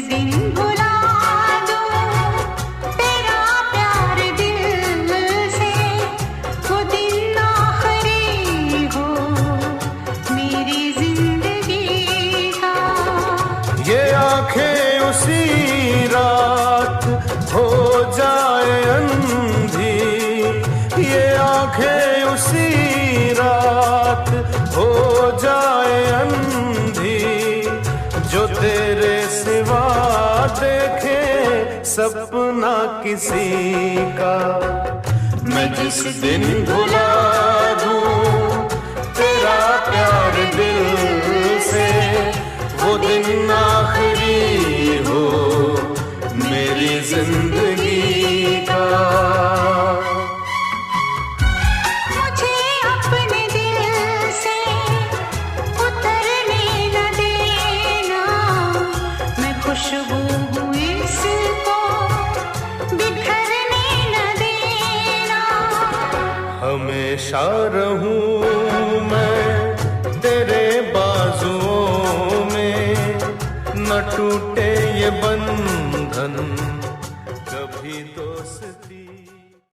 दिन भुला दूं तेरा प्यार दिल से, वो दिन आखिरी हो मेरी जिंदगी का। ये आंखें उसी रात हो जाए अंधी, ये आंखें उसी रात हो जाए अंधी, जो तेरे सिवा देखे सपना किसी का। मैं जिस दिन भुला दूं तेरा प्यार दिल से, वो दिन आखिरी हो मेरी जिंदगी का। मुझे अपने दिल से उतरने न देना, मैं खुशबू हूँ इसको बिखरने न देना। हमेशा रहूं मैं तेरे बाजुओं में, न टूटे ये बंधन